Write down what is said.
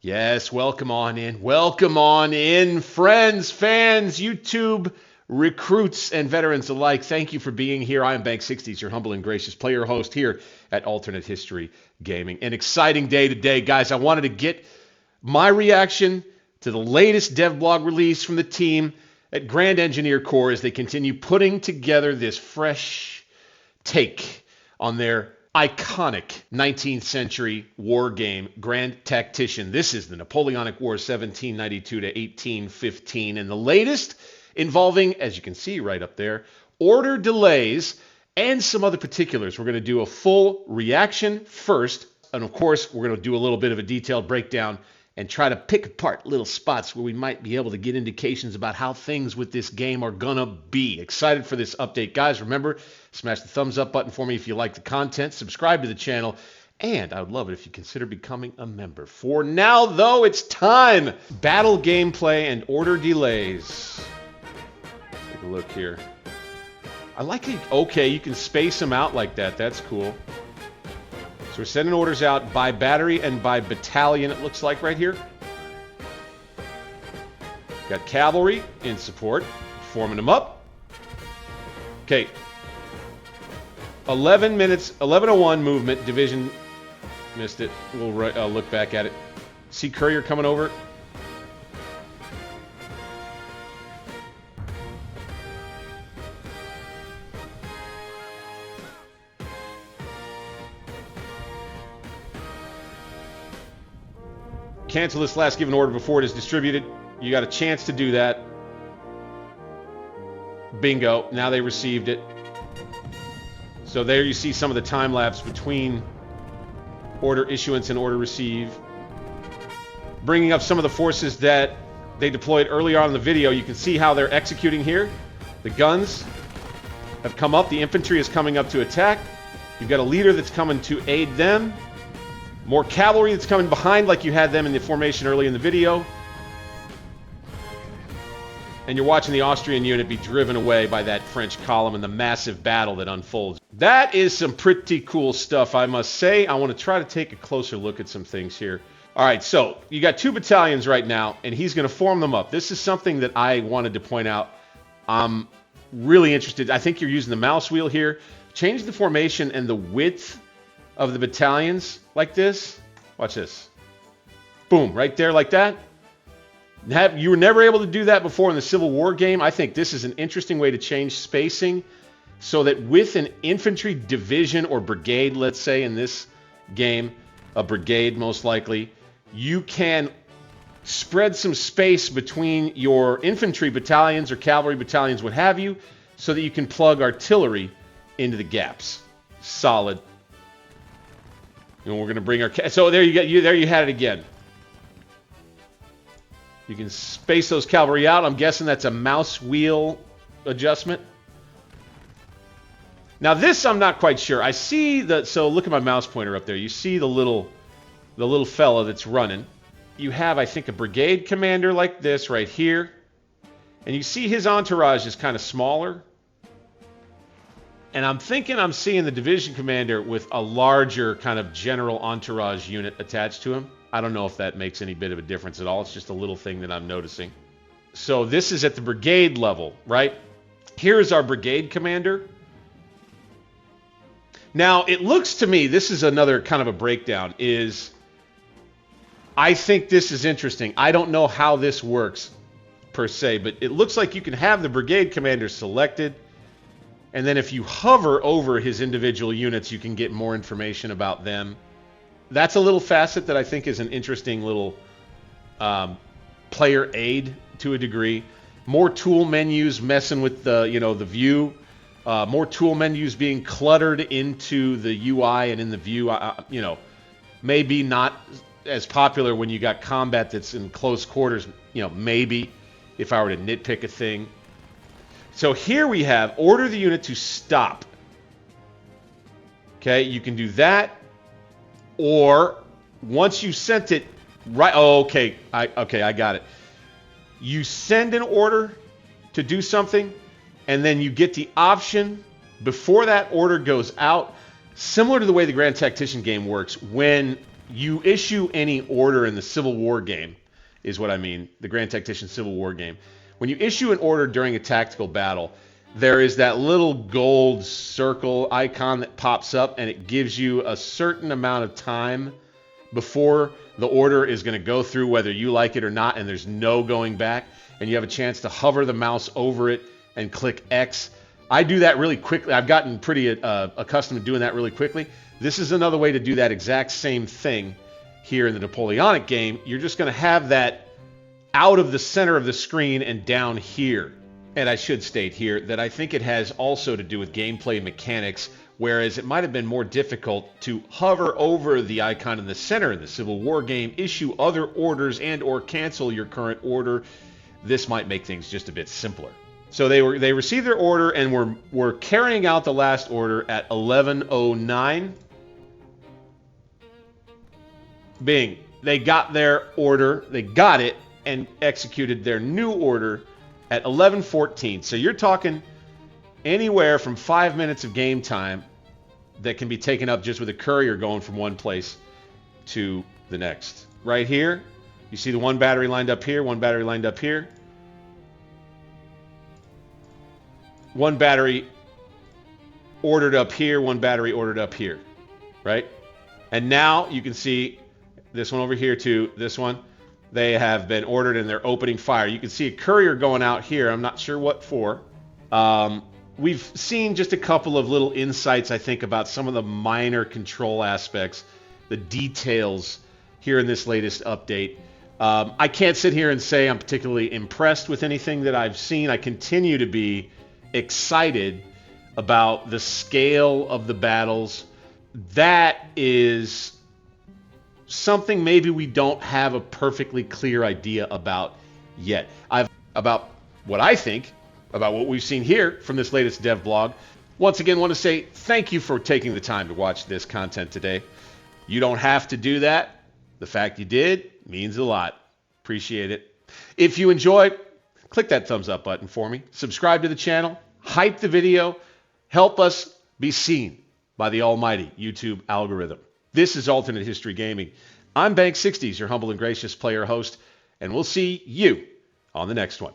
Yes, welcome on in. Welcome on in, friends, fans, YouTube, recruits, and veterans alike. Thank you for being here. I am Bank60s, your humble and gracious player host here at Alternate History Gaming. An exciting day today, guys. I wanted to get my reaction to the latest devblog release from the team at Grand Engineer Corps as they continue putting together this fresh take on their iconic 19th century war game, Grand Tactician. This is the Napoleonic Wars 1792 to 1815, and the latest involving, as you can see right up there, order delays and some other particulars. We're going to do a full reaction first, and of course, we're going to do a little bit of a detailed breakdown and try to pick apart little spots where we might be able to get indications about how things with this game are gonna be. Excited for this update, guys. Remember, smash the thumbs up button for me if you like the content, subscribe to the channel, and I would love it if you consider becoming a member. For now, though, it's time. Battle gameplay and order delays. Take a look here. I like it. Okay, you can space them out like that. That's cool. So we're sending orders out by battery and by battalion, it looks like right here. Got cavalry in support, forming them up. Okay. 11 minutes, 11:01 movement, division, missed it. We'll look back at it. See courier coming over. Cancel this last given order before it is distributed. You got a chance to do that. Bingo. Now they received it. So there you see some of the time lapse between order issuance and order receive. Bringing up some of the forces that they deployed earlier on in the video. You can see how they're executing here. The guns have come up. The infantry is coming up to attack. You've got a leader that's coming to aid them. More cavalry that's coming behind like you had them in the formation early in the video. And you're watching the Austrian unit be driven away by that French column in the massive battle that unfolds. That is some pretty cool stuff, I must say. I want to try to take a closer look at some things here. All right, so you got 2 battalions right now, and he's going to form them up. This is something that I wanted to point out. I'm really interested. I think you're using the mouse wheel here. Change the formation and the width of the battalions like this. Watch this. Boom, right there like that. You were never able to do that before in the Civil War game. I think this is an interesting way to change spacing so that with an infantry division or brigade, let's say in this game, a brigade most likely, you can spread some space between your infantry battalions or cavalry battalions, what have you, so that you can plug artillery into the gaps. Solid. And we're going to bring our... So there you had it again. You can space those cavalry out. I'm guessing that's a mouse wheel adjustment. Now this, I'm not quite sure. I see the... So look at my mouse pointer up there. You see the little fella that's running. You have, I think, a brigade commander like this right here. And you see his entourage is kind of smaller. And I'm thinking I'm seeing the division commander with a larger kind of general entourage unit attached to him. I don't know if that makes any bit of a difference at all. It's just a little thing that I'm noticing. So this is at the brigade level, right? Here's our brigade commander. Now, it looks to me, this is another kind of a breakdown, is I think this is interesting. I don't know how this works per se, but it looks like you can have the brigade commander selected. And then if you hover over his individual units, you can get more information about them. That's a little facet that I think is an interesting little player aid to a degree. More tool menus messing with the, the view. More tool menus being cluttered into the UI and in the view. Maybe not as popular when you got combat that's in close quarters. Maybe if I were to nitpick a thing. So here we have order the unit to stop. Okay, you can do that, or once you sent it right. Oh, okay, I got it. You send an order to do something, and then you get the option before that order goes out, similar to the way the Grand Tactician game works. When you issue any order in the Civil War game, is what I mean, the Grand Tactician Civil War game. When you issue an order during a tactical battle, there is that little gold circle icon that pops up, and it gives you a certain amount of time before the order is going to go through, whether you like it or not, and there's no going back, and you have a chance to hover the mouse over it and click X. I do that really quickly. I've gotten pretty accustomed to doing that really quickly. This is another way to do that exact same thing here in the Napoleonic game. You're just going to have that out of the center of the screen and down here. And I should state here that I think it has also to do with gameplay mechanics, whereas it might have been more difficult to hover over the icon in the center in the Civil War game, issue other orders, and or cancel your current order. This might make things just a bit simpler. So they received their order and were carrying out the last order at 11:09. Bing. They got their order, they got it, and executed their new order at 11:14. So you're talking anywhere from 5 minutes of game time that can be taken up just with a courier going from one place to the next. Right here, you see the one battery lined up here, one battery lined up here. One battery ordered up here, one battery ordered up here, right? And now you can see this one over here too, this one. They have been ordered and they're opening fire. You can see a courier going out here. I'm not sure what for. We've seen just a couple of little insights, I think, about some of the minor control aspects, the details here in this latest update. I can't sit here and say I'm particularly impressed with anything that I've seen. I continue to be excited about the scale of the battles. That is something maybe we don't have a perfectly clear idea about yet. About what I think about what we've seen here from this latest dev blog. Once again, want to say thank you for taking the time to watch this content today. You don't have to do that. The fact you did means a lot. Appreciate it. If you enjoyed, click that thumbs up button for me. Subscribe to the channel. Hype the video. Help us be seen by the almighty YouTube algorithm. This is Alternate History Gaming. I'm Bank60s, your humble and gracious player host, and we'll see you on the next one.